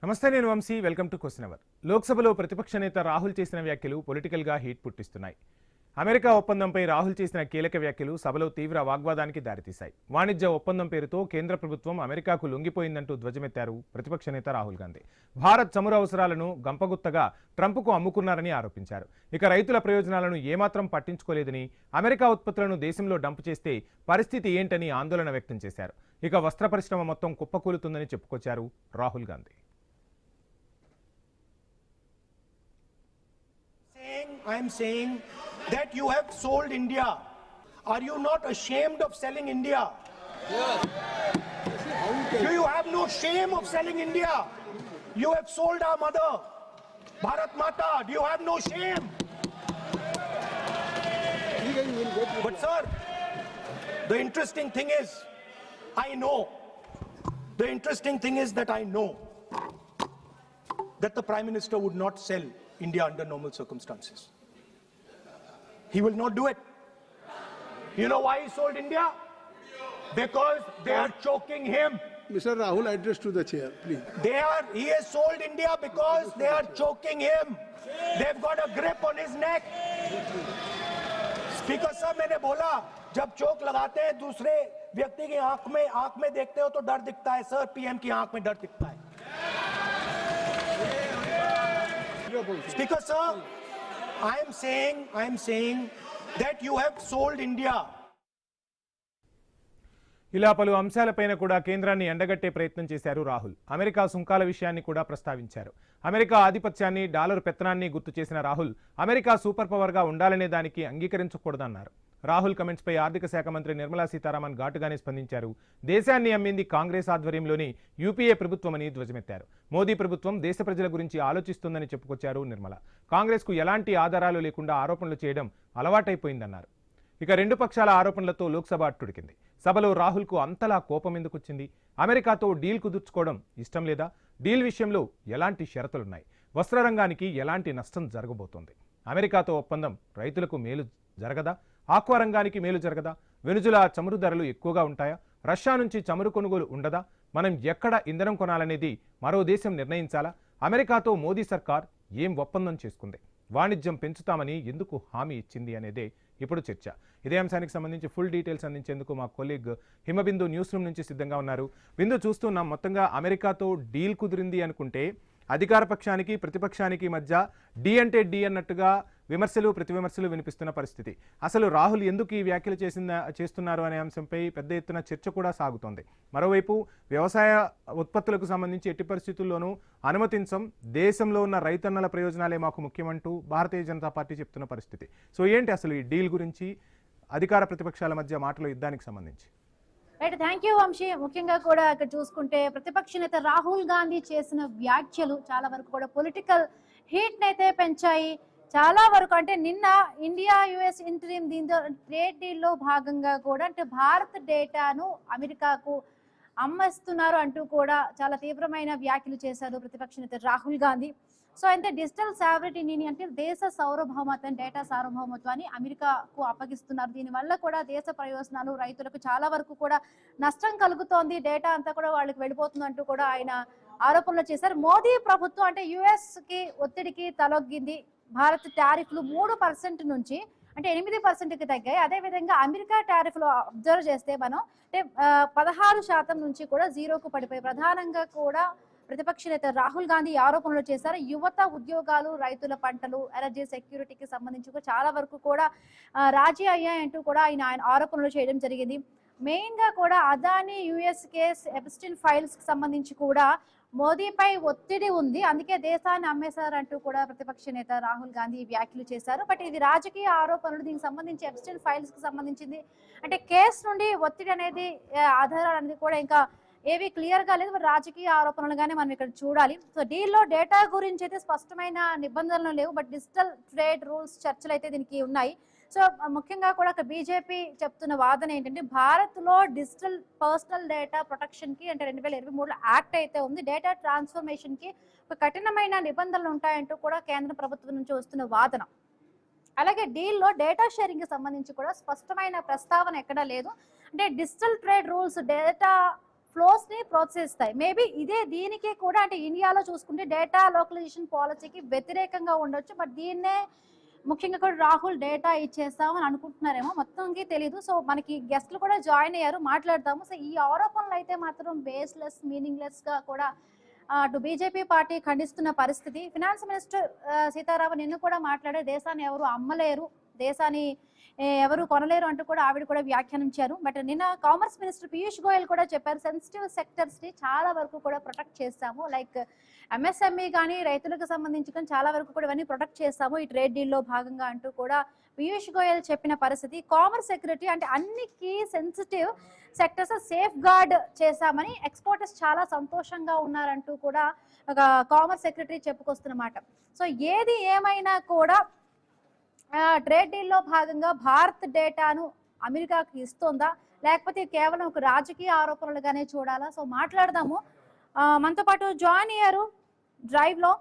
నమస్తే, నేను Vamshi. Welcome to question hour. లోక్సభలో ప్రతిపక్ష నేత రాహుల్ చేసిన వ్యాఖ్యలు పొలిటికల్గా హీట్ పుట్టిస్తున్నాయి. అమెరికా ఒప్పందంపై రాహుల్ చేసిన కీలక వ్యాఖ్యలు సభలో తీవ్ర వాగ్వాదానికి దారితీశాయి. వాణిజ్య ఒప్పందం పేరుతో కేంద్ర ప్రభుత్వం అమెరికాకు లొంగిపోయిందంటూ ధ్వజమెత్తారు ప్రతిపక్ష నేత రాహుల్ గాంధీ. భారత్ చమురు అవసరాలను గంపగుత్తగా ట్రంప్కు అమ్ముకున్నారని ఆరోపించారు. ఇక రైతుల ప్రయోజనాలను ఏమాత్రం పట్టించుకోలేదని, అమెరికా ఉత్పత్తులను దేశంలో డంప్ చేస్తే పరిస్థితి ఏంటని ఆందోళన వ్యక్తం చేశారు. ఇక వస్త్ర పరిశ్రమ మొత్తం కుప్పకూలుతుందని చెప్పుకొచ్చారు Rahul Gandhi. I am saying that you have sold India. Are you not ashamed of selling India? Yes. Do you have no shame of selling India? You have sold our mother, Bharat Mata. Do you have no shame? But sir, the interesting thing is, the interesting thing is that I know that the Prime Minister would not sell India under normal circumstances. He will not do it. You know why he sold India? Because they are choking him. Mr. Rahul, address to the chair, please. He has sold India because they are choking him. They've got a grip on his neck. Speaker sir, मैंने बोला जब चोक लगाते हैं दूसरे व्यक्ति की आंख में देखते हो तो डर दिखता है सर, पीएम की आंख में डर दिखता है. Speaker sir, I am saying that you have sold India. ఇలా పలు అంశాలపైన కూడా కేంద్రాన్ని ఎండగట్టే ప్రయత్నం చేశారు రాహుల్. అమెరికా సుంకాల విషయాన్ని కూడా ప్రస్తావించారు. అమెరికా ఆధిపత్యాన్ని, డాలర్ పెత్తనాన్ని గుర్తు చేసిన రాహుల్ అమెరికా సూపర్ పవర్గా ఉండాలనే దానికి అంగీకరించకూడదన్నారు. రాహుల్ కమెంట్స్పై ఆర్థిక శాఖ మంత్రి నిర్మలా సీతారామన్ ఘాటుగానే స్పందించారు. దేశాన్ని అమ్మింది కాంగ్రెస్ ఆధ్వర్యంలోని యూపీఏ ప్రభుత్వమని ధ్వజమెత్తారు. మోదీ ప్రభుత్వం దేశ ప్రజల గురించి ఆలోచిస్తుందని చెప్పుకొచ్చారు నిర్మల. కాంగ్రెస్కు ఎలాంటి ఆధారాలు లేకుండా ఆరోపణలు చేయడం అలవాటైపోయిందన్నారు. ఇక రెండు పక్షాల ఆరోపణలతో లోక్సభ అట్టుడికింది. సభలో రాహుల్కు అంతలా కోపం ఎందుకొచ్చింది? అమెరికాతో డీల్ కుదుర్చుకోవడం ఇష్టం లేదా? డీల్ విషయంలో ఎలాంటి షరతులున్నాయి? వస్త్ర రంగానికి ఎలాంటి నష్టం జరగబోతోంది? అమెరికాతో ఒప్పందం రైతులకు మేలు జరగదా? ఆక్వా రంగానికి మేలు జరగదా? వెనుజులా చమురు ధరలు ఎక్కువగా ఉంటాయా? రష్యా నుంచి చమురు కొనుగోలు ఉండదా? మనం ఎక్కడ ఇంధనం కొనాలనేది మరో దేశం నిర్ణయించాలా? అమెరికాతో మోదీ సర్కార్ ఏం ఒప్పందం చేసుకుంది? వాణిజ్యం పెంచుతామని ఎందుకు హామీ ఇచ్చింది అనేదే ఇప్పుడు చర్చ. ఇదే అంశానికి సంబంధించి ఫుల్ డీటెయిల్స్ అందించేందుకు మా కొలీగ్ హిమబిందు న్యూస్ రూమ్ నుంచి సిద్ధంగా ఉన్నారు. బిందు, చూస్తున్నాం మొత్తంగా అమెరికాతో డీల్ కుదిరింది అనుకుంటే అధికార పక్షానికి ప్రతిపక్షానికి మధ్య డి అంటే డి అన్నట్టుగా విమర్శలు ప్రతివిమర్శలు వినిపిస్తున్న పరిస్థితి. అసలు రాహుల్ ఎందుకు ఈ వ్యాఖ్యలు చేస్తున్నారు అనే అంశంపై పెద్ద ఎత్తున చర్చ కూడా సాగుతోంది. మరోవైపు వ్యవసాయ ఉత్పత్తులకు సంబంధించి ఎట్టి పరిస్థితుల్లోనూ అనుమతించం, దేశంలో ఉన్న రైతన్నల ప్రయోజనాలే మాకు ముఖ్యమంటూ భారతీయ జనతా పార్టీ చెప్తున్న పరిస్థితి. సో ఏంటి అసలు ఈ డీల్ గురించి, అధికార ప్రతిపక్షాల మధ్య మాటల యుద్ధానికి సంబంధించి? Right, thank you Vamshi. ముఖ్యంగా కూడా ఇక్కడ చూసుకుంటే ప్రతిపక్ష నేత రాహుల్ గాంధీ చేసిన వ్యాఖ్యలు చాలా వరకు కూడా పొలిటికల్ హీట్ అయితే పెంచాయి. చాలా వరకు అంటే నిన్న ఇండియా యుఎస్ ఇంటరీమ్ దీంతో ట్రేడ్ డీల్లో భాగంగా కూడా అంటే భారత్ డేటాను అమెరికాకు అమ్మేస్తున్నారు అంటూ కూడా చాలా తీవ్రమైన వ్యాఖ్యలు చేశారు ప్రతిపక్ష నేత రాహుల్ గాంధీ. సో అయితే డిజిటల్ సావరిటీని అంటే దేశ సార్వభౌమత్వం, డేటా సార్వభౌమత్వాన్ని అమెరికాకు అప్పగిస్తున్నారు. దీనివల్ల కూడా దేశ ప్రయోజనాలు, రైతులకు చాలా వరకు కూడా నష్టం కలుగుతోంది, డేటా అంతా కూడా వాళ్ళకి వెళ్ళిపోతుంది అంటూ కూడా ఆయన ఆరోపణలు చేశారు. మోదీ ప్రభుత్వం అంటే యుఎస్కి ఒత్తిడికి తలొగ్గింది. భారత్ టారిఫ్లు 3% నుంచి అంటే 8%కి తగ్గాయి. అదేవిధంగా అమెరికా టారిఫ్లు అబ్జర్వ్ చేస్తే మనం అంటే 16% నుంచి కూడా 0కు పడిపోయి ప్రధానంగా కూడా ప్రతిపక్ష నేత రాహుల్ గాంధీ ఆరోపణలు చేశారు. యువత ఉద్యోగాలు, రైతుల పంటలు, ఎనర్జీ సెక్యూరిటీకి సంబంధించి చాలా వరకు కూడా రాజీ అయ్యాయంటూ కూడా ఆయన ఆరోపణలు చేయడం జరిగింది. మెయిన్గా కూడా అదానీ యుఎస్ కేస్, ఎప్స్టీన్ ఫైల్స్కి సంబంధించి కూడా మోదీపై ఒత్తిడి ఉంది, అందుకే దేశాన్ని అమ్మేశారంటూ కూడా ప్రతిపక్ష నేత రాహుల్ గాంధీ వ్యాఖ్యలు చేశారు. బట్ ఇది రాజకీయ ఆరోపణలు. దీనికి సంబంధించి ఎప్స్టీన్ ఫైల్స్కి సంబంధించింది అంటే కేసు నుండి ఒత్తిడి అనేది ఆధారాలు అనేది కూడా ఇంకా ఏవి క్లియర్గా లేదు, రాజకీయ ఆరోపణలుగానే మనం ఇక్కడ చూడాలి. సో డీల్లో డేటా గురించి అయితే స్పష్టమైన నిబంధనలు లేవు, బట్ డిజిటల్ ట్రేడ్ రూల్స్ చర్చలు అయితే దీనికి ఉన్నాయి. సో ముఖ్యంగా కూడా బీజేపీ చెప్తున్న వాదన ఏంటంటే భారత్లో డిజిటల్ పర్సనల్ డేటా ప్రొటెక్షన్కి అంటే 2023లో యాక్ట్ అయితే ఉంది, డేటా ట్రాన్స్ఫర్మేషన్కి ఒక కఠినమైన నిబంధనలు ఉంటాయంటూ కూడా కేంద్ర ప్రభుత్వం నుంచి వస్తున్న వాదన. అలాగే డీల్లో డేటా షేరింగ్కి సంబంధించి కూడా స్పష్టమైన ప్రస్తావన ఎక్కడా లేదు. అంటే digital trade rules, data flows ని ప్రోత్సహిస్తాయి. మేబీ దీనికి కూడా అంటే ఇండియాలో చూసుకుంటే డేటా లోకలైజేషన్ పాలసీకి వ్యతిరేకంగా ఉండొచ్చు. బట్ దీన్నే ముఖ్యంగా కూడా రాహుల్ డేటా ఇచ్చేస్తామని అనుకుంటున్నారేమో, మొత్తంకి తెలీదు. సో మనకి గెస్ట్లు కూడా జాయిన్ అయ్యారు, మాట్లాడతాము. సో ఈ ఆరోపణలు అయితే మాత్రం బేస్లెస్, మీనింగ్లెస్ గా కూడా అటు బీజేపీ పార్టీ ఖండిస్తున్న పరిస్థితి. ఫినాన్స్ మినిస్టర్ సీతారామన్ నిన్ను కూడా మాట్లాడే, దేశాన్ని ఎవరు అమ్మలేరు, దేశాన్ని ఎవరు కొనలేరు అంటూ కూడా ఆవిడ కూడా వ్యాఖ్యానించారు. బట్ నిన్న కామర్స్ మినిస్టర్ పీయూష్ గోయల్ కూడా చెప్పారు, సెన్సిటివ్ సెక్టర్స్ ని చాలా వరకు కూడా ప్రొటెక్ట్ చేస్తాము, లైక్ ఎంఎస్ఎంఈ కానీ రైతులకు సంబంధించి కానీ చాలా వరకు కూడా ఇవన్నీ ప్రొటెక్ట్ చేస్తాము ఈ ట్రేడ్ డీల్ లో భాగంగా అంటూ కూడా పీయూష్ గోయల్ చెప్పిన పరిస్థితి. కామర్స్ సెక్రటరీ అంటే అన్ని key sensitive sectors safeguard చేశామని, ఎక్స్పోర్టర్స్ చాలా సంతోషంగా ఉన్నారంటూ కూడా ఒక కామర్స్ సెక్రటరీ చెప్పుకొస్తున్నమాట. సో ఏది ఏమైనా కూడా ట్రేడ్ డీల్ లో భాగంగా భారత్ డేటాను అమెరికాకి ఇస్తోందా, లేకపోతే కేవలం ఒక రాజకీయ ఆరోపణలుగానే చూడాలా? సో మాట్లాడదాము. మనతో పాటు జాయిన్ అయ్యారు డ్రైవ్ లో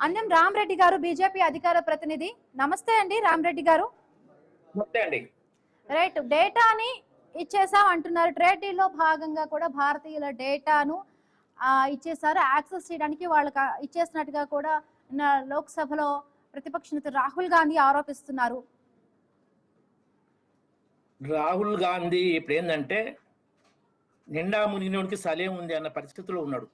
అన్నం రామరెడ్డి గారు, బీజేపీ అధికార ప్రతినిధి. నమస్తే అండి రామరెడ్డి గారు. రైట్, డేటాని ఇచ్చేసాం అంటున్నారు. ట్రేడ్ డీల్ లో భాగంగా కూడా భారతీయుల డేటాను ఇచ్చేసారు, యాక్సెస్ చేయడానికి వాళ్ళకి ఇచ్చేసినట్టుగా కూడా లోక్సభలో ప్రతిపక్ష నేత రాహుల్ గాంధీ ఆరోపిస్తున్నారు. రాహుల్ గాంధీ ఇప్పుడు ఏంటంటే నిండా మునిగినోడికి సలే ఉంది అన్న పరిస్థితిలో ఉన్నాడు.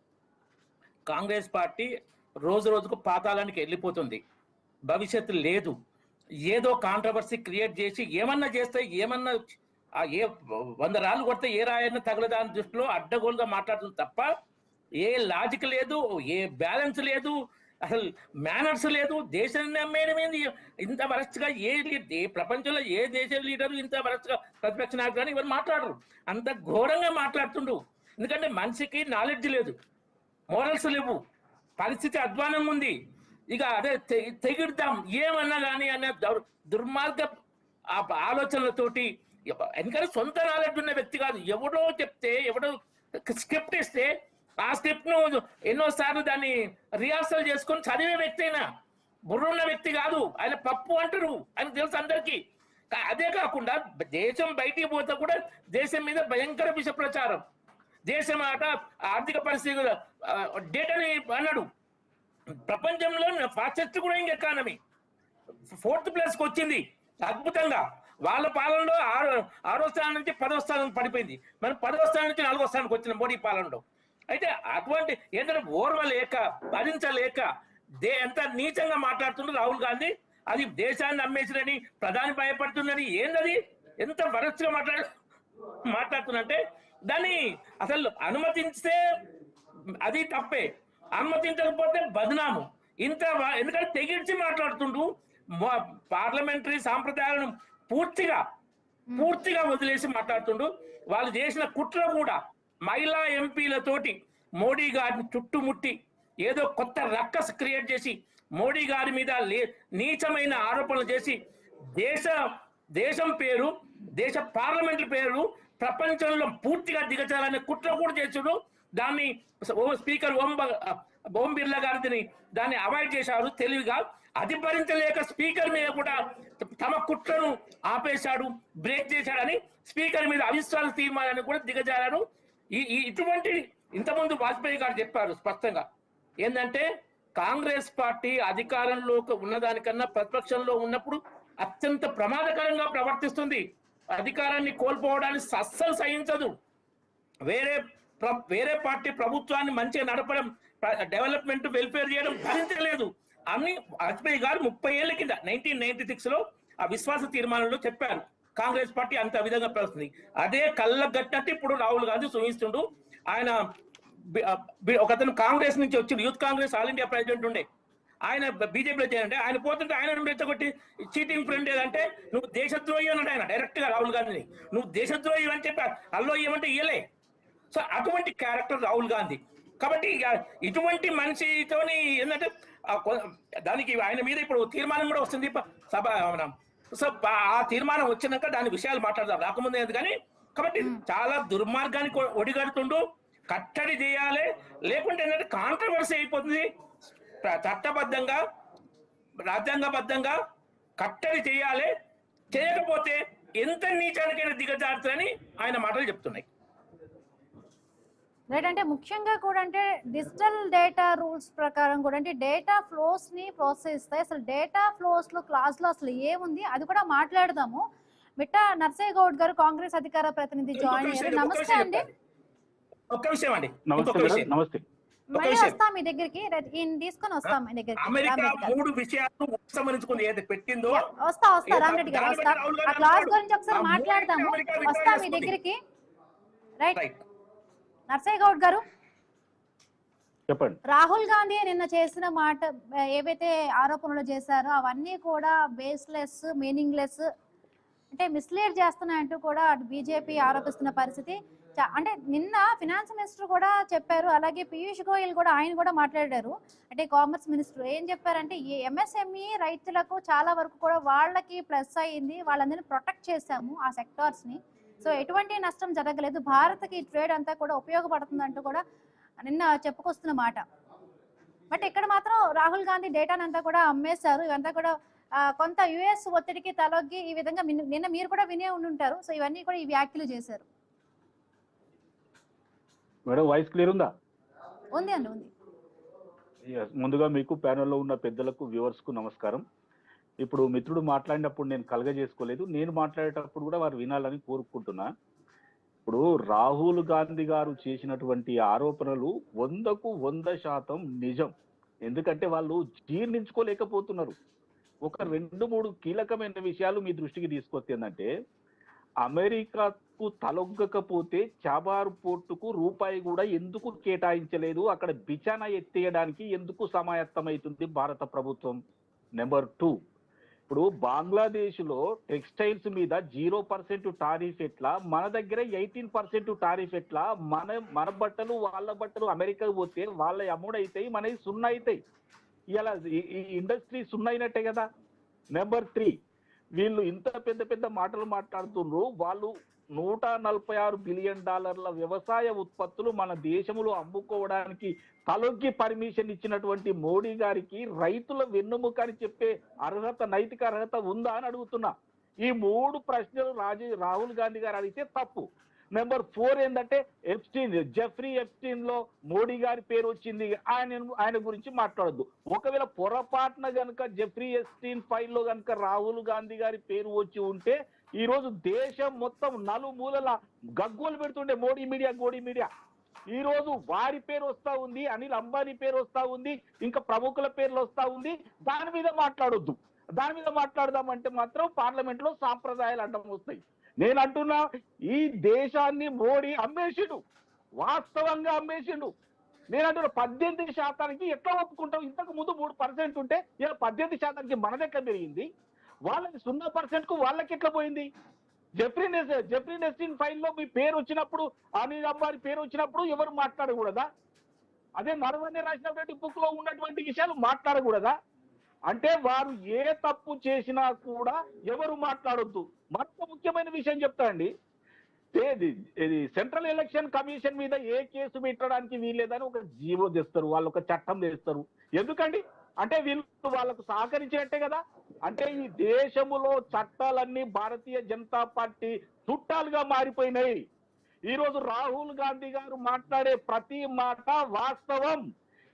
కాంగ్రెస్ పార్టీ రోజు రోజుకు పాతాళానికి వెళ్ళిపోతుంది, భవిష్యత్తు లేదు. ఏదో కాంట్రవర్సీ క్రియేట్ చేసి ఏమన్నా చేస్తే, ఏమన్నా ఏ 100 రాళ్ళు కొడితే ఏ రాయన్న తగలదాని దృష్టిలో అడ్డగోలుగా మాట్లాడుతుంది తప్ప ఏ లాజిక్ లేదు, ఏ బ్యాలెన్స్ లేదు, అసలు మేనర్స్ లేదు. దేశాన్ని నమ్మేయడం ఇంత వరస్ట్గా ఏ ప్రపంచంలో ఏ దేశ లీడరు ఇంత వరస్ట్గా ప్రతిపక్ష నాయకుడు కానీ ఇవన్నీ మాట్లాడరు. అంత ఘోరంగా మాట్లాడుతుండు. ఎందుకంటే మనిషికి నాలెడ్జ్ లేదు, మోరల్స్ లేవు, పరిస్థితి అధ్వానం ఉంది. ఇక అదే తెగిద్దాం ఏమన్నా కానీ అనే దుర్మార్గ ఆలోచనలతోటి, ఎందుకంటే సొంత నాలెడ్జ్ ఉన్న వ్యక్తి కాదు, ఎవడో చెప్తే, ఎవడో స్క్రిప్ట్ ఇస్తే ఆ స్క్రిప్ట్ ను ఎన్నోసార్లు దాన్ని రిహార్సల్ చేసుకొని చదివే వ్యక్తి అయినా బుర్రున్న వ్యక్తి కాదు. ఆయన పప్పు అంటారు, ఆయన తెలుసు అందరికీ. అదే కాకుండా దేశం బయటికి పోతే కూడా దేశం మీద భయంకర విష ప్రచారం, దేశం ఆర్థిక పరిస్థితి డేటాని అన్నాడు. ప్రపంచంలో ఫాస్టెస్ట్ గ్రోయింగ్ ఎకానమీ 4th ప్లేస్కి వచ్చింది అద్భుతంగా. వాళ్ళ పాలనలో 6వ స్థానం నుంచి 10వ స్థానం పడిపోయింది, మనం 10వ స్థానం నుంచి 4వ స్థానానికి వచ్చిన మోడీ పాలనలో. అయితే అటువంటి ఏంటంటే ఓర్వలేక, భరించలేక ఎంత నీచంగా మాట్లాడుతుండ్రు రాహుల్ గాంధీ. అది దేశాన్ని అమ్మేసినని, ప్రధాని భయపడుతుందని, ఏందది ఎంత వరస్ట్గా మాట్లాడుతున్నంటే దాన్ని అసలు అనుమతిస్తే అది తప్పే, అనుమతించకపోతే బదనాము. ఎందుకంటే తెగిడ్చి మాట్లాడుతుండ్రు. పార్లమెంటరీ సాంప్రదాయాలను పూర్తిగా వదిలేసి మాట్లాడుతుండ్రు. వాళ్ళు చేసిన కుట్ర కూడా మహిళా ఎంపీలతోటి మోడీ గారిని చుట్టుముట్టి ఏదో కొత్త రక్కస్ క్రియేట్ చేసి మోడీ గారి మీద నీచమైన ఆరోపణలు చేసి దేశం పేరు, దేశ పార్లమెంట్ పేరు ప్రపంచంలో పూర్తిగా దిగజాలనే కుట్ర కూడా చేసాడు. దాన్ని స్పీకర్ ఓం బిర్లా గారు దాన్ని అవాయిడ్ చేశారు తెలివిగా. అది భరించలేక స్పీకర్ మీద కూడా తమ కుట్రను ఆపేశాడు, బ్రేక్ చేశాడని స్పీకర్ మీద అవిశ్వాస తీర్మానాన్ని కూడా దిగజారాడు. ఇటువంటి ఇంతకుముందు వాజ్పేయి గారు చెప్పారు స్పష్టంగా, ఏంటంటే కాంగ్రెస్ పార్టీ అధికారంలో ఉన్నదానికన్నా ప్రతిపక్షంలో ఉన్నప్పుడు అత్యంత ప్రమాదకరంగా ప్రవర్తిస్తుంది. అధికారాన్ని కోల్పోవడాన్ని అస్సలు సహించదు. వేరే పార్టీ ప్రభుత్వాన్ని మంచిగా నడపడం, డెవలప్మెంట్, వెల్ఫేర్ చేయడం భరించలేదు అని వాజ్పేయి గారు 30 ఏళ్ల కింద 1996లో ఆ విశ్వాస తీర్మానంలో చెప్పారు. కాంగ్రెస్ పార్టీ అంత విధంగా ప్రవర్తిస్తుంది. అదే కళ్ళగట్టినట్టు ఇప్పుడు రాహుల్ గాంధీ చూపిస్తుండు. ఆయన ఒకతను కాంగ్రెస్ నుంచి వచ్చి youth Congress all India president ఉండే, ఆయన బీజేపీలో చేయాలంటే ఆయన పోతుంటే ఆయన రెచ్చగొట్టి చీటింగ్ ఫ్రెండ్ ఏదంటే నువ్వు దేశద్రోహి అన్నాడు ఆయన డైరెక్ట్ గా రాహుల్ గాంధీని. నువ్వు దేశద్రోహి అని చెప్పి అల్లో ఇవ్వమంటే ఇయ్యలే. సో అటువంటి క్యారెక్టర్ రాహుల్ గాంధీ. కాబట్టి ఇటువంటి మనిషితోని ఏంటంటే దానికి ఆయన మీద ఇప్పుడు తీర్మానం కూడా వస్తుంది సభ. సో ఆ తీర్మానం వచ్చినాక దాని విషయాలు మాట్లాడదాం, రాకముందే కానీ. కాబట్టి చాలా దుర్మార్గానికి ఒడిగడుతుండు, కట్టడి చేయాలి. లేకుంటే ఏంటంటే కాంట్రవర్సీ అయిపోతుంది. చట్టబద్ధంగా, రాజ్యాంగబద్ధంగా కట్టడి చేయాలి. చేయకపోతే ఎంత నీచానికైనా దిగజారుతుందని ఆయన మాటలు చెప్తున్నాయి. రైట్. అంటే ముఖ్యంగా కూడా అంటే డిజిటల్ డేటా రూల్స్ ప్రకారం కూడా అంటే డేటా ఫ్లోస్ ని ప్రోత్సహిస్తాయి. అసలు డేటా ఫ్లోస్ లో క్లాస్ లో అసలు ఏముంది అది కూడా మాట్లాడదాము. మిట్టా నర్సయ్య గౌడ్ గారు కాంగ్రెస్ అధికార ప్రతినిధి జాయిన్ అయ్యారు. నమస్తే అండి. ఒక్క విషయం అండి, నమస్తే ఇంకొక మేడం, విషయం. నమస్తే. మళ్ళీ విషయం. వస్తాం మీ దగ్గరికి. ఈయన తీసుకొని వస్తాం మీ దగ్గరికి. అమెరికా రామరెడ్డి గారు 3 విషయాలు ఉపసంహరించుకుని ఏదైతే పెట్టిందో వస్తా రామరెడ్డి గారు వస్తా. ఆ క్లాస్ గురించి ఒకసారి మాట్లాడదాము. వస్తా మీ దగ్గరికి. రైట్. రైట్. నర్సయ్య గౌడ్ గారు, చెప్పండి. రాహుల్ గాంధీ నిన్న చేసిన మాట ఏవైతే ఆరోపణలు చేశారో అవన్నీ కూడా బేస్లెస్, మీనింగ్లెస్, అంటే మిస్లీడ్ చేస్తున్నాయంటూ కూడా అటు బీజేపీ ఆరోపిస్తున్న పరిస్థితి. అంటే నిన్న ఫినాన్స్ మినిస్టర్ కూడా చెప్పారు, అలాగే పీయూష్ గోయల్ కూడా ఆయన కూడా మాట్లాడారు. అంటే కామర్స్ మినిస్టర్ ఏం చెప్పారంటే ఈ ఎంఎస్ఎంఈ రైతులకు చాలా వరకు కూడా వాళ్ళకి ప్లస్ అయ్యింది, వాళ్ళందరినీ ప్రొటెక్ట్ చేశాము ఆ సెక్టార్స్ ని. సో ఎటువంటి నష్టం జరగలేదు, భారత్కి ట్రేడ్ అంతా కూడా ఉపయోగపడుతుంది అంటూ కూడా నిన్న చెప్పుకొస్తున్న మాట. బట్ ఇక్కడ మాత్రం రాహుల్ గాంధీ డేటాను అంతా కూడా అమ్మేశారు. ఇవంతా కూడా కొంత యుఎస్ ఒత్తిడికి తలొగ్గి ఈ విధంగా నిన్న మీరు కూడా వినే ఉండుంటారు. సో ఇవన్నీ కూడా ఈ వ్యాఖ్యలు చేశారు. మేడం వాయిస్ క్లియర్ ఉందా? ఉంది అండి, ఉంది. ముందుగా మీకు ప్యానెల్లో ఉన్న పెద్దలకు, వ్యూవర్స్ కు నమస్కారం. ఇప్పుడు మిత్రుడు మాట్లాడినప్పుడు నేను కలగజేసుకోలేదు, నేను మాట్లాడేటప్పుడు కూడా వారు వినాలని కోరుకుంటున్నా. ఇప్పుడు రాహుల్ గాంధీ గారు చేసినటువంటి ఆరోపణలు 100కు 100% నిజం. ఎందుకంటే వాళ్ళు జీర్ణించుకోలేకపోతున్నారు. ఒక 2-3 కీలకమైన విషయాలు మీ దృష్టికి తీసుకొచ్చిందంటే, అమెరికాకు తలొగ్గకపోతే చాబార్ పోర్టుకు రూపాయి కూడా ఎందుకు కేటాయించలేదు, అక్కడ బిచానా ఎత్తేయడానికి ఎందుకు సమాయత్తమవుతుంది భారత ప్రభుత్వం? నెంబర్ 2, ఇప్పుడు బంగ్లాదేశ్ లో టెక్స్టైల్స్ మీద 0% టారిఫ్ ఎట్లా, మన దగ్గర 18% టారిఫ్ ఎట్లా? మన బట్టలు వాళ్ళ బట్టలు అమెరికాకు పోతే వాళ్ళ అమౌంట్ అవుతాయి, మనవి 0 అవుతాయి. ఇలా ఈ ఇండస్ట్రీ 0 అయినట్టే కదా. నెంబర్ 3, వీళ్ళు ఇంత పెద్ద పెద్ద మాటలు మాట్లాడుతున్నారు. వాళ్ళు $146 బిలియన్ వ్యవసాయ ఉత్పత్తులు మన దేశంలో అమ్ముకోవడానికి తలొగ్గి పర్మిషన్ ఇచ్చినటువంటి మోడీ గారికి రైతుల వెన్నుముక అని చెప్పే అర్హత, నైతిక అర్హత ఉందా అని అడుగుతున్నా. ఈ 3 ప్రశ్నలు రాహుల్ గాంధీ గారు అడిగితే తప్పు. నెంబర్ 4 ఏంటంటే జెఫ్రీ ఎప్స్టీన్ లో మోడీ గారి పేరు వచ్చింది, ఆయన గురించి మాట్లాడద్దు. ఒకవేళ పొరపాటున గనుక జెఫ్రీ ఎప్స్టీన్ ఫైల్ లో గనుక రాహుల్ గాంధీ గారి పేరు వచ్చి ఉంటే ఈ రోజు దేశం మొత్తం నలుమూలల గగ్గోలు పెడుతుండే మోడీ మీడియా. ఈ రోజు వారి పేరు వస్తా ఉంది, అనిల్ అంబానీ పేరు వస్తా ఉంది, ఇంకా ప్రముఖుల పేర్లు వస్తా ఉంది. దాని మీద మాట్లాడొద్దు. దాని మీద మాట్లాడదామంటే మాత్రం పార్లమెంట్ లో సాంప్రదాయాలు అడ్డం వస్తాయి. నేను అంటున్నా, ఈ దేశాన్ని మోడీ అమ్మేసిండు, వాస్తవంగా అమ్మేసిండు. నేను అంటున్నా 18% ఎట్లా ఒప్పుకుంటాం? ఇంతకు ముందు 3% ఉంటే ఇలా 18% మన దగ్గర పెరిగింది. వాళ్ళకి 0%కు వాళ్ళకి ఎట్లా పోయింది? జెఫ్రీ నెస్టిన్ ఫైల్లో మీ పేరు వచ్చినప్పుడు, అనిల్ అంబానీ పేరు వచ్చినప్పుడు ఎవరు మాట్లాడకూడదా? అదే నరవణ్య రాసినటువంటి బుక్ లో ఉన్నటువంటి విషయాలు మాట్లాడకూడదా? అంటే వారు ఏ తప్పు చేసినా కూడా ఎవరు మాట్లాడొద్దు. మరొక ముఖ్యమైన విషయం చెప్తా అండి, ఇది సెంట్రల్ ఎలక్షన్ కమిషన్ మీద ఏ కేసు పెట్టడానికి వీల్లేదని ఒక జీవో తెస్తారు, వాళ్ళు ఒక చట్టం తెస్తారు. ఎందుకండి? అంటే వీళ్ళు వాళ్ళకు సహకరించినట్టే కదా. అంటే ఈ దేశములో చట్టాలన్నీ భారతీయ జనతా పార్టీ చుట్టాలుగా మారిపోయినాయి. ఈ రోజు రాహుల్ గాంధీ గారు మాట్లాడే ప్రతి మాట వాస్తవం.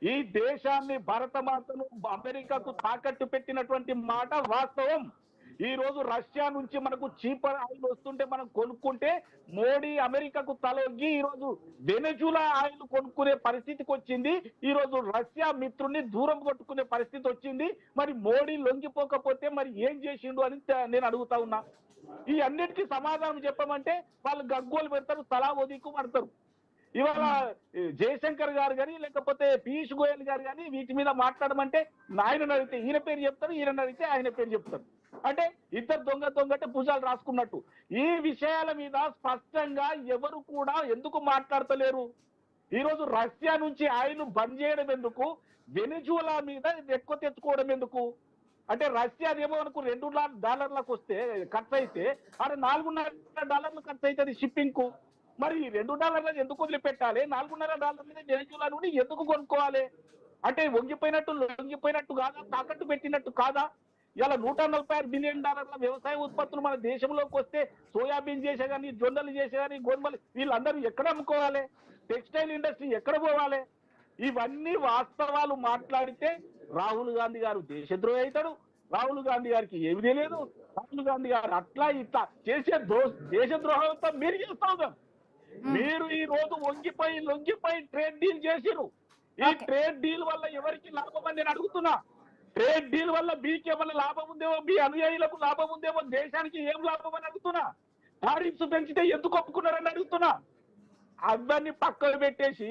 ఈ దేశాన్ని, భారత మాతను అమెరికాకు తాకట్టు పెట్టినటువంటి మాట వాస్తవం. ఈ రోజు రష్యా నుంచి మనకు చీపర్ ఆయిల్ వస్తుంటే మనం కొనుక్కుంటే మోడీ అమెరికాకు తలొగ్గి ఈ రోజు వెనెజులా ఆయిల్ కొనుక్కునే పరిస్థితికి వచ్చింది. ఈ రోజు రష్యా మిత్రుల్ని దూరం కొట్టుకునే పరిస్థితి వచ్చింది. మరి మోడీ లొంగిపోకపోతే మరి ఏం చేసిండు అని నేను అడుగుతా ఉన్నా. ఈ అన్నిటికీ సమాధానం చెప్పమంటే వాళ్ళు గగ్గోలు పెడతారు, తలా ఒదికు పడతారు. ఇవాళ జయశంకర్ గారు కానీ లేకపోతే పీయూష్ గోయల్ గారు కానీ వీటి మీద మాట్లాడమంటే ఆయన అడిగితే ఈయన పేరు చెప్తారు, ఈయన అడిగితే ఆయన పేరు చెప్తారు. అంటే ఇద్దరు దొంగటే భుజాలు రాసుకున్నట్టు. ఈ విషయాల మీద స్పష్టంగా ఎవరు కూడా ఎందుకు మాట్లాడతలేరు? ఈ రోజు రష్యా నుంచి ఆయిల్ బంద్ చేయడం ఎందుకు? వెనిజులా మీద ఎక్కువ తెచ్చుకోవడం ఎందుకు? అంటే రష్యా ఏమో మనకు $2 వస్తే ఖర్చు అయితే అక్కడ $4.5 ఖర్చు అవుతుంది షిప్పింగ్ కు. మరి $2 ఎందుకు వదిలిపెట్టాలి? $4.5 మీద వెనిజులా నుండి ఎందుకు కొనుక్కోవాలి? అంటే లొంగిపోయినట్టు కాదా? తాకట్టు పెట్టినట్టు కాదా? ఇలా $146 బిలియన్ వ్యవసాయ ఉత్పత్తులు మన దేశంలోకి వస్తే సోయాబీన్ చేసే కానీ, జొన్నలు చేసే కానీ, గోధుమలు వీళ్ళందరూ ఎక్కడ అమ్ముకోవాలి? టెక్స్టైల్ ఇండస్ట్రీ ఎక్కడ పోవాలి? ఇవన్నీ వాస్తవాలు మాట్లాడితే రాహుల్ గాంధీ గారు దేశద్రోహి అవుతాడు. రాహుల్ గాంధీ గారికి ఏమి తెలియదు. రాహుల్ గాంధీ గారు అట్లా ఇట్లా చేసే దేశద్రోహంతో మీరు చేస్తా ఉన్నారు. మీరు ఈ రోజు లొంగిపోయి ట్రేడ్ డీల్ చేసిరు. ఈ ట్రేడ్ డీల్ వల్ల ఎవరికి లాభం అని నేను అడుగుతున్నా. ట్రేడ్ డీల్ వల్ల మీకు ఏమైనా లాభం ఉందేమో, మీ అనుయాయులకు లాభం ఉందేమో, దేశానికి ఏం లాభం అని అడుగుతున్నా. టారిఫ్స్ పెంచితే ఎందుకు ఒప్పుకున్నారని అడుగుతున్నా. అవన్నీ పక్కన పెట్టేసి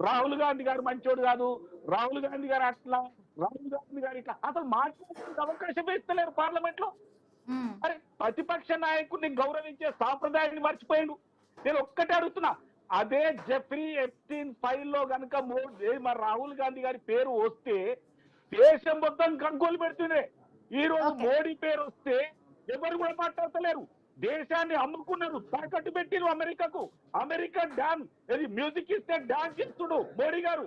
రాహుల్ గాంధీ గారు మంచోడు కాదు, రాహుల్ గాంధీ గారు అట్లా, రాహుల్ గాంధీ గారు ఇట్లా అసలు మాట్లాడే అవకాశం ఇస్తలేరు పార్లమెంట్ లో. అరే ప్రతిపక్ష నాయకుడిని గౌరవించే సాంప్రదాయాన్ని మర్చిపోయాడు. నేను ఒక్కటే అడుగుతున్నా, అదే జెఫ్రీ ఎప్స్టీన్ ఫైల్ లో కనుక మరి రాహుల్ గాంధీ గారి పేరు వస్తే దేశం మొత్తం గంగోలు పెడుతుండే. ఈ రోజు మోడీ పేరు వస్తే ఎవరు కూడా మాట్లాడతలేరు. దేశాన్ని అమ్ముకున్నారు, తాకట్టు పెట్టిరు అమెరికాకు. అమెరికా డాన్స్ ఇది మ్యూజిక్ ఇస్తే డాన్స్ చేస్తుడు మోడీ గారు.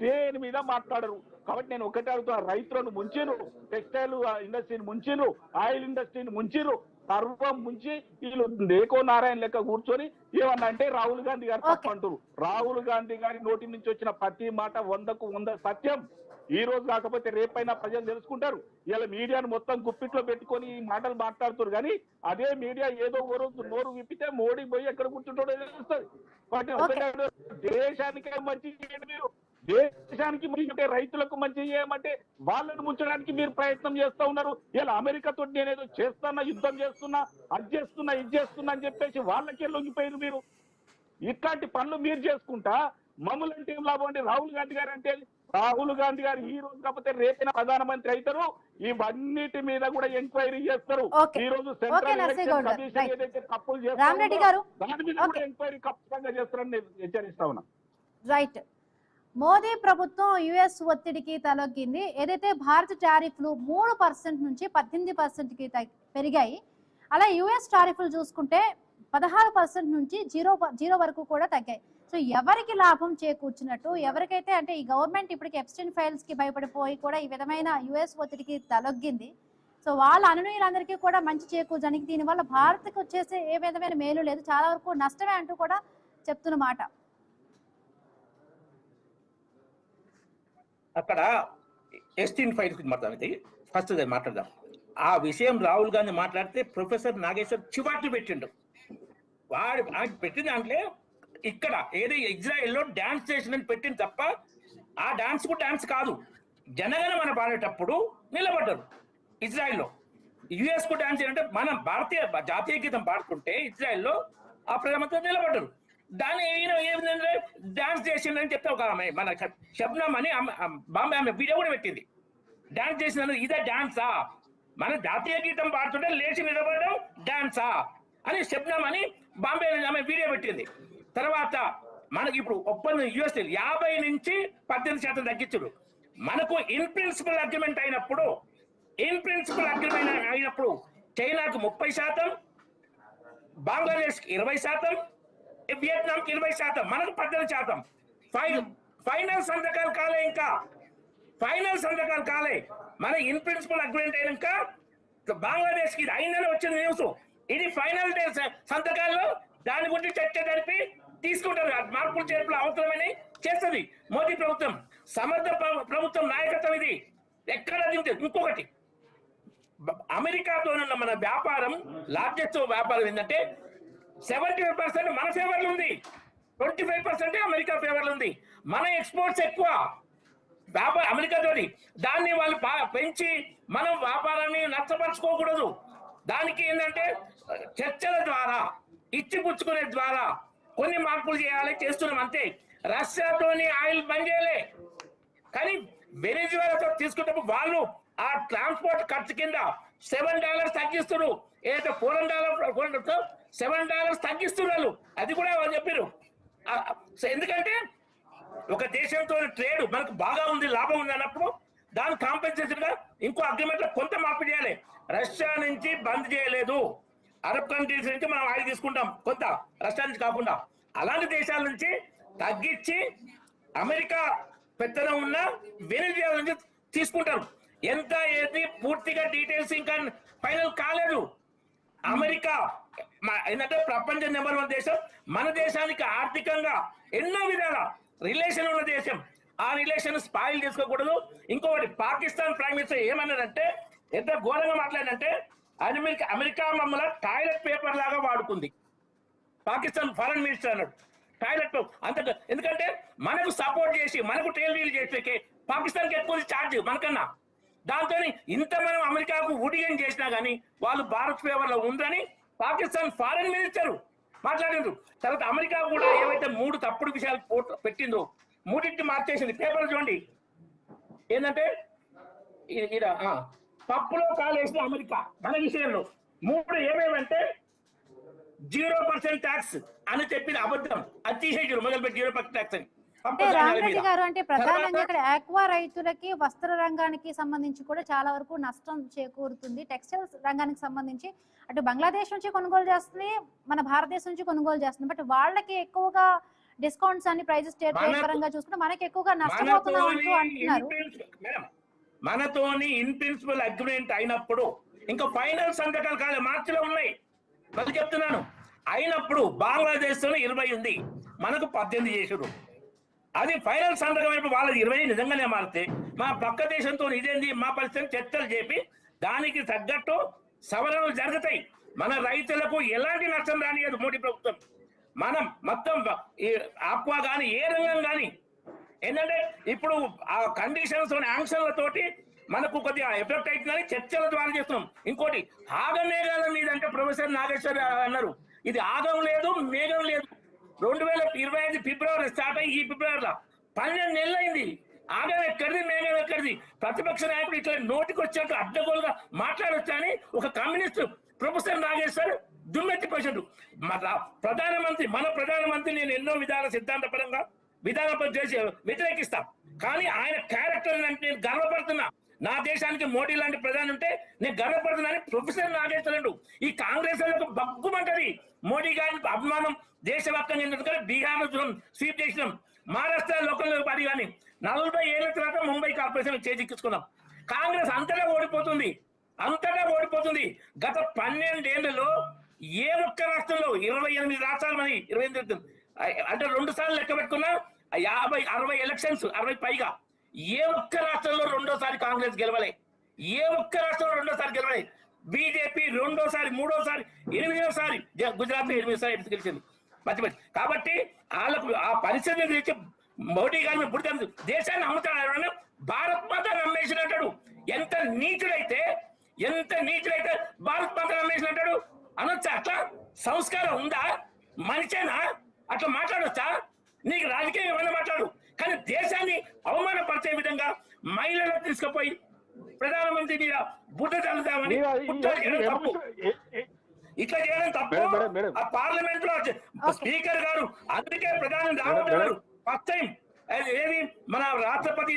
దేని మీద మాట్లాడరు. కాబట్టి నేను ఒకటే అడుగుతున్నా, రైతులను ముంచిరు, టెక్స్టైల్ ఇండస్ట్రీని ముంచిరు, ఆయిల్ ఇండస్ట్రీని ముంచిరు, సర్వం ముంచి వీళ్ళు లేకో నారాయణ లెక్క కూర్చొని ఏమన్నా అంటే రాహుల్ గాంధీ గారు తప్ప అంటారు. రాహుల్ గాంధీ గారి నోటి నుంచి వచ్చిన ప్రతి మాట 100కు 100 సత్యం. ఈ రోజు కాకపోతే రేపైనా ప్రజలు తెలుసుకుంటారు. ఇలా మీడియాను మొత్తం గుప్పిట్లో పెట్టుకొని ఈ మాటలు మాట్లాడుతారు. కానీ అదే మీడియా ఏదో ఓ రోజు నోరు విప్పితే మోడీ పోయి ఎక్కడ కూర్చుంటాడో తెలుస్తుంది. వాటి దేశానికే మంచి చేయండి మీరు, దేశానికి మంచి రైతులకు మంచి చేయమంటే వాళ్ళని ముంచడానికి మీరు ప్రయత్నం చేస్తూ ఉన్నారు. ఇలా అమెరికాతో నేనేదో చేస్తున్నా, యుద్ధం చేస్తున్నా, అది చేస్తున్నా, ఇది చేస్తున్నా అని చెప్పేసి వాళ్ళకే లొంగిపోయారు మీరు. ఇట్లాంటి పనులు మీరు చేసుకుంటా మమ్మల్ని అంటే ఏం లాభం అండి? రాహుల్ గాంధీ గారు అంటే రాహుల్ గాంధీ గారు ఈ రోజు కాకపోతే రేపైనా ప్రధానమంత్రి అవుతారు. ఇవన్నిటి మీద కూడా ఎంక్వైరీ చేస్తారు. ఈ రోజు సెంట్రల్ ఎలక్షన్ కమిషన్ ఏదైతే తప్పులు చేస్తారో దాని మీద కూడా ఎంక్వైరీ ఖచ్చితంగా చేస్తారని హెచ్చరిస్తా ఉన్నా. రైట్. మోదీ ప్రభుత్వం యుఎస్ ఒత్తిడికి తలొగ్గింది. ఏదైతే భారత టారిఫ్లు 3% నుంచి 18%కి పెరిగాయి. అలా యుఎస్ టారిఫ్లు చూసుకుంటే 16% నుంచి 0 వరకు కూడా తగ్గాయి. సో ఎవరికి లాభం చేకూర్చినట్టు, ఎవరికైతే అంటే ఈ గవర్నమెంట్ ఇప్పటికి ఎప్స్టీన్ ఫైల్స్ కి భయపడిపోయి కూడా ఈ విధమైన యుఎస్ ఒత్తిడికి తలొగ్గింది. సో వాళ్ళ అనునయులందరికీ కూడా మంచి చేకూర్చడానికి దీనివల్ల భారత్కి వచ్చేసే ఏ విధమైన మేలు లేదు, చాలా వరకు నష్టమే అంటూ కూడా చెప్తున్న మాట. అక్కడ ఎస్టీన్ ఫైల్స్ గురించి మాట్లాడితే ఫస్ట్ మాట్లాడదాం. ఆ విషయం రాహుల్ గాంధీ మాట్లాడితే ప్రొఫెసర్ నాగేశ్వర్ చివాట్లు పెట్టిండు. వాడు పెట్టిన దాంట్లో ఇక్కడ ఏది ఇజ్రాయెల్లో డాన్స్ చేసిన పెట్టింది తప్ప ఆ డాన్స్ కు డాన్స్ కాదు. జనగణమన పాడేటప్పుడు నిలబడ్డారు ఇజ్రాయెల్లో. యుఎస్ కు డాన్స్ అంటే మనం భారతీయ జాతీయ గీతం పాడుతుంటే ఇజ్రాయెల్లో ఆ ప్రధానమంత్రి నిలబడ్డారు. దాన్ని ఏమిటంటే డాన్స్ చేసిందని చెప్తే ఒక ఆమె మన శబ్నం అని బాంబే ఆమె వీడియో కూడా పెట్టింది. డాన్స్ చేసిన ఇదే డాన్సా? మన జాతీయ గీతం పాడుతుంటే లేచి నిలబడడం డాన్సా అని శబ్నం అని బాంబే ఆమె వీడియో పెట్టింది. తర్వాత మనకి ఇప్పుడు ఒప్పందం యుఎస్ 50 నుంచి 18% తగ్గించుడు. మనకు ఇన్ ప్రిన్సిపల్ అగ్రిమెంట్ అయినప్పుడు చైనాకు 30%, బంగ్లాదేశ్ 20%, వియత్నాంకి 20%, మనకు 18%. ఫైనల్ సంతకాలు కాలే, ఇంకా ఫైనల్ సంతకాలు కాలే. మన ఇన్ ప్రిన్సిపల్ అగ్రిమెంట్ అయినాక బంగ్లాదేశ్ కి అయిందని వచ్చిన న్యూస్. ఇది ఫైనల్ సంతకాల్లో దాని గురించి చర్చ జరిపి తీసుకుంటారు. మార్పులు చేర్పులు అవసరమని చేస్తుంది మోదీ ప్రభుత్వం. సమర్థ ప్రభుత్వం నాయకత్వం ఇది. ఎక్కడ ఇంకొకటి అమెరికాతో ఉన్న మన వ్యాపారం లార్జెస్ట్ వ్యాపారం ఏంటంటే 75% మన ఫేవర్లో ఉంది, 25% అమెరికా ఫేవర్లో ఉంది. మన ఎక్స్పోర్ట్స్ ఎక్కువ వ్యాపారం అమెరికాతోటి. దాన్ని వాళ్ళు పెంచి మనం వ్యాపారాన్ని నష్టపరచుకోకూడదు. దానికి ఏంటంటే చర్చల ద్వారా ఇచ్చిపుచ్చుకునే ద్వారా కొన్ని మార్పులు చేస్తున్నాం అంతే. రష్యాతోని ఆయిల్ బంద్ చేయలే, కానీ వెనిజువేలాతో తీసుకున్నప్పుడు వాళ్ళు ఆ ట్రాన్స్పోర్ట్ ఖర్చు కింద $7 తగ్గిస్తున్నారు. ఏదైతే $4 $7 తగ్గిస్తున్నారు. అది కూడా వాళ్ళు చెప్పారు. ఎందుకంటే ఒక దేశంతో ట్రేడ్ మనకు బాగా ఉంది, లాభం ఉంది అన్నప్పుడు దాని కాంపెన్సేషన్ గా ఇంకో అగ్రిమెంట్ లో కొంత మార్పు చేయాలి. రష్యా నుంచి బంద్ చేయలేదు, అరబ్ కంట్రీస్ నుంచి మనం ఆయిల్ తీసుకుంటాం కొంత, రష్యా నుంచి కాకుండా. అలాంటి దేశాల నుంచి తగ్గించి అమెరికా పెత్తనం ఉన్న వెనిజువేలా నుంచి తీసుకుంటారు. ఎంత ఏది పూర్తిగా డీటెయిల్స్ ఇంకా ఫైనల్ కాలేదు. అమెరికా ఏంటంటే ప్రపంచ నెంబర్ 1 దేశం. మన దేశానికి ఆర్థికంగా ఎన్నో విధాల రిలేషన్ ఉన్న దేశం. ఆ రిలేషన్ స్పాయిల్ చేసుకోకూడదు. ఇంకొకటి, పాకిస్తాన్ ప్రైమ్ మినిస్టర్ ఏమన్నాడంటే, ఎంత ఘోరంగా మాట్లాడంటే, అమెరికా మమ్మల్ని టాయిలెట్ పేపర్ లాగా వాడుకుంది. పాకిస్తాన్ ఫారెన్ మినిస్టర్ అన్నాడు టాయిలెట్ అంత. ఎందుకంటే మనకు సపోర్ట్ చేసి మనకు టేల్ డీల్ చేసే పాకిస్తాన్కి ఎక్కువ ఛార్జ్ మనకన్నా. దాంతో ఇంత మనం అమెరికాకు ఊడిగం చేసినా కానీ వాళ్ళు భారత్ ఫేవర్ లో ఉందని పాకిస్తాన్ ఫారెన్ మినిస్టర్ మాట్లాడిండ్రు. తర్వాత అమెరికా కూడా ఏవైతే 3 తప్పుడు విషయాలు పెట్టిందో 3 మార్చేసింది. పేపర్ చూడండి, ఏంటంటే పప్పులో కాలేసిన అమెరికా మన విషయంలో 3 ఏమేమంటే 0% ట్యాక్స్ అని చెప్పిన అబద్ధం, అతిశేషులు మొదలుపెట్టి 0% ట్యాక్స్ అని. అంటే రామరెడ్డి గారు, అంటే ప్రధానంగా ఇక్కడ ఆక్వా రైతులకి, వస్త్ర రంగానికి సంబంధించి కూడా చాలా వరకు నష్టం చేకూరుతుంది. టెక్స్టైల్స్ రంగానికి సంబంధించి అటు బంగ్లాదేశ్ నుంచి కొనుగోలు చేస్తుంది, మన భారతదేశం నుంచి కొనుగోలు చేస్తుంది. బట్ వాళ్ళకి ఎక్కువగా డిస్కౌంట్స్ అని ప్రైజెస్ పరంగా చూసుకుంటే మనకి ఎక్కువగా నష్టపోతున్నాం అంటున్నారు. మనతోని ఇన్ ప్రిన్సిపల్ అగ్రిమెంట్ అయినప్పుడు ఇంకా ఫైనల్ సంతకాలు కాదు, మార్చిలో ఉన్నాయి. మళ్ళీ చెప్తున్నాను, అయినప్పుడు బంగ్లాదేశ్ తో 20 ఉంది, మనకు 18 చేసారు. అది ఫైనల్ సంతకం అయిపోయి వాళ్ళది 20 నిజంగానే మారితే మా పక్క దేశంతో ఇదేంది మా పరిస్థితి చర్చలు చెప్పి దానికి తగ్గట్టు సవరణలు జరుగుతాయి. మన రైతులకు ఎలాంటి నష్టం రానియదు మోడీ ప్రభుత్వం. మనం మొత్తం ఆక్వా కానీ ఏ రంగం కానీ ఏంటంటే ఇప్పుడు ఆ కండిషన్స్ ఆంక్షలతోటి మనకు కొద్దిగా ఎఫెక్ట్ అవుతుందని చర్చల ద్వారా చేస్తున్నాం. ఇంకోటి, ఆగమేఘాల మీద అంటే ప్రొఫెసర్ నాగేశ్వర్ అన్నారు, ఇది ఆగం లేదు మేఘం లేదు. 2025 ఫిబ్రవరి స్టార్ట్ అయ్యి ఈ ఫిబ్రవరిలో 12 నెలలు అయింది. ఆగం ఎక్కడిది మేఘం ఎక్కడిది? ప్రతిపక్ష నాయకుడు ఇట్లా నోటికి వచ్చేట్టు అడ్డగోలుగా మాట్లాడొచ్చా అని ఒక కమ్యూనిస్ట్ ప్రొఫెసర్ నాగేశ్వర్ దుమ్మెత్తిపోయాడు. మన ప్రధానమంత్రి నేను ఎన్నో విధాల సిద్ధాంతపరంగా విధానం చేసి వ్యతిరేకిస్తా, కానీ ఆయన క్యారెక్టర్ అంటే నేను గర్వపడుతున్నా. నా దేశానికి మోడీ లాంటి ప్రధాని ఉంటే నేను గర్వపడుతున్నా అని ప్రొఫెసర్ నాగేశ్వరుడు. ఈ కాంగ్రెస్ వాళ్ళకు బగ్గుమంటది మోడీ గారి అభిమానం దేశవ్యాప్తంగా. ఎందుకంటే బీహార్ స్వీప్ చేసినాం, మహారాష్ట్ర లోకల్ పార్టీ కానీ 40 ఏళ్ల తర్వాత ముంబై కార్పొరేషన్ చేజిక్కించుకున్నాం. కాంగ్రెస్ అంతటా ఓడిపోతుంది. గత 12 ఏళ్లలో ఏ ఒక్క రాష్ట్రంలో 28 రాష్ట్రాలు మరి 28 అంటే 2 సార్లు లెక్క పెట్టుకున్నా 50-60 ఎలక్షన్స్ 60 పైగా ఏ ఒక్క రాష్ట్రంలో రెండోసారి కాంగ్రెస్ గెలవలే. బీజేపీ రెండోసారి, మూడోసారి, 8వసారి గుజరాత్ 8సారి గెలిచింది. మర్చిపోయి. కాబట్టి వాళ్ళకు ఆ పరిస్థితిని గురించి మోడీ గారిని ఇప్పుడు దేశాన్ని అమ్ముతాడు, భారత్ మాత నమ్మేసినట్టాడు. ఎంత నీచుడైతే భారత్ మాత నమ్మేసినట్టాడు అనొచ్చా? అట్లా సంస్కారం ఉందా? మనిషేనా అట్లా మాట్లాడొచ్చా? నీకు రాజకీయం ఏమైనా మాట్లాడు, కానీ దేశాన్ని అవమానపరిచే విధంగా మహిళలను తీసుకుపోయి ప్రధానమంత్రి మీద బుద్ధ చల్లుతామని ఇట్లా చేయడం తప్పు. ఆ పార్లమెంట్ లో స్పీకర్ గారు అందుకే ప్రధాని రావడం ఫస్ట్ టైం ఏది మన రాష్ట్రపతి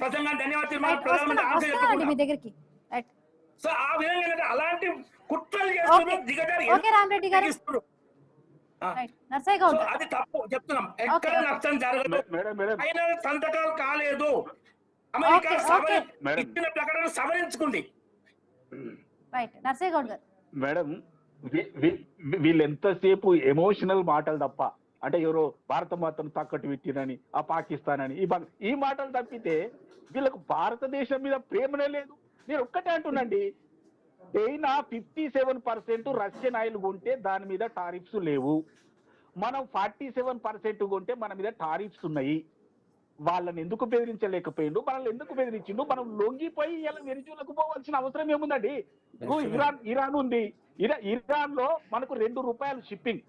ప్రసంగాన్ని ధన్యవాదాలు. సో ఆ విధంగా అలాంటి కుట్రలు చేస్తున్నారు, దిగజారు. అది తప్పు చెప్తున్నాం. ఎక్కడ నష్టం జరగదు, అయినా సంతకాలు కాలేదు. అమెరికా ఇచ్చిన ప్రకటన సవరించుకుంది. మేడం, వీళ్ళు ఎంతసేపు ఎమోషనల్ మాటలు తప్ప, అంటే ఎవరో భారత మాతను తాకట్టు పెట్టిరని, ఆ పాకిస్తాన్ అని ఈ మాటలు తప్పితే వీళ్ళకు భారతదేశం మీద ప్రేమనే లేదు. నేను ఒక్కటే అంటున్నాండి, చైనా 57% రష్యన్ ఆయిల్ కొంటే దాని మీద టారిఫ్స్ లేవు. మనం 47% కొంటే మన మీద టారిఫ్స్ ఉన్నాయి. వాళ్ళని ఎందుకు బెదిరించలేకపోయిండు? మనల్ని ఎందుకు బెదిరించిండు? మనం లొంగిపోయి ఇలా వెనుజులకు పోవాల్సిన అవసరం ఏముందండి? ఇరాన్ ఉంది, ఇరాన్ లో మనకు ₹2 షిప్పింగ్,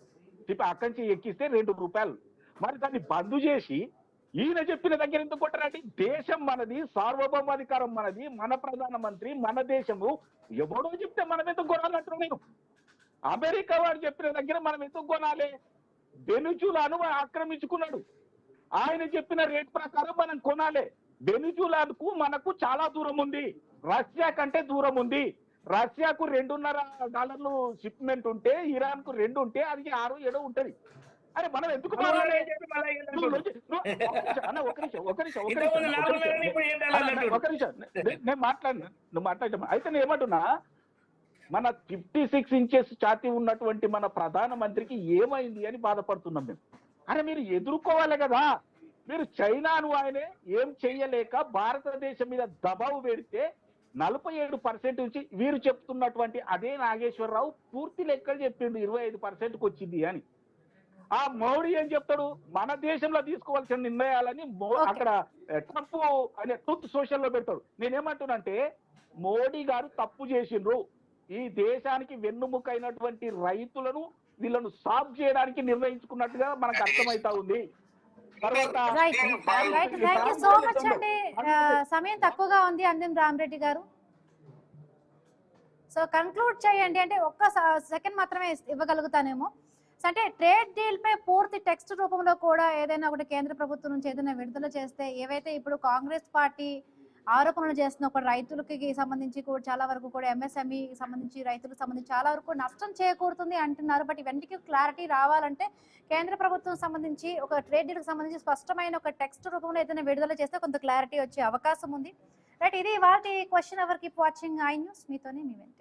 అక్కడి నుంచి ఎక్కిస్తే ₹2. మరి దాన్ని బంద్ చేసి ఈయన చెప్పిన దగ్గర ఎందుకు కొట్టరండి? దేశం మనది, సార్వభౌమాధికారం మనది, మన ప్రధానమంత్రి, మన దేశము. ఎవడో చెప్తే మనం ఎందుకు కొనాలంటారు? నేను అమెరికా వాడు చెప్పిన దగ్గర మనం ఎందుకు కొనాలి? వెనుజులాను ఆక్రమించుకున్నాడు, ఆయన చెప్పిన రేట్ ప్రకారం మనం కొనాలి. వెనుజులాకు మనకు చాలా దూరం ఉంది, రష్యా కంటే దూరం ఉంది. రష్యాకు $2.5 షిప్మెంట్ ఉంటే ఇరాన్ కు 2 ఉంటే అది 6-7 ఉంటది. అరే మనం ఎందుకు నేను మాట్లాడినా, నువ్వు మాట్లాడటం అయితే నేను ఏమంటున్నా, మన 56 ఇంచెస్ ఛాతీ ఉన్నటువంటి మన ప్రధానమంత్రికి ఏమైంది అని బాధపడుతున్నాం మేము. అరే మీరు ఎదుర్కోవాలి కదా. మీరు చైనాను ఆయనే ఏం చెయ్యలేక భారతదేశం మీద దబావు పెడితే 47% నుంచి వీరు చెప్తున్నటువంటి అదే నాగేశ్వరరావు పూర్తి లెక్కలు చెప్పిండు 25%కి వచ్చింది అని. ఆ మోడీ ఏం చెప్తాడు, మన దేశంలో తీసుకోవాల్సిన నిర్ణయాలని అక్కడ ట్రంప్ అనే ట్రూత్ సోషల్ లో పెడతాడు. నేనేమంటున్నానంటే మోడీ గారు తప్పు చేసిండ్రు. ఈ దేశానికి వెన్నుముకైనటువంటి రైతులను వీళ్ళను సాఫ్ చేయడానికి నిర్ణయించుకున్నట్టుగా మనకు అర్థమైతా ఉంది. Right right thank you so much అండి. సమయం తక్కువగా ఉంది అందిం రామరెడ్డి గారు. సో కన్క్లూడ్ చేయండి, అంటే ఒక్క సెకండ్ మాత్రమే ఇవ్వగలుగుతానేమో. అంటే ట్రేడ్ డీల్ పై పూర్తి టెక్స్ట్ రూపంలో కూడా ఏదైనా ఒకటి కేంద్ర ప్రభుత్వం నుంచి ఏదైనా విడుదల చేస్తే, ఏవైతే ఇప్పుడు కాంగ్రెస్ పార్టీ ఆరోపణలు చేస్తున్న ఒక రైతులకి సంబంధించి కూడా చాలా వరకు కూడా ఎంఎస్ఎంఈ సంబంధించి రైతులకు సంబంధించి చాలా వరకు నష్టం చేకూరుతుంది అంటున్నారు. బట్ ఇవన్నీ క్లారిటీ రావాలంటే కేంద్ర ప్రభుత్వం సంబంధించి ఒక ట్రేడ్ డీల్కి సంబంధించి స్పష్టమైన ఒక టెక్స్ట్ రూపంలో ఏదైనా విడుదల చేస్తే కొంత క్లారిటీ వచ్చే అవకాశం ఉంది. రైట్, ఇది వాటి question hour. Keep watching iNews. మీతోనే మీ వెంట.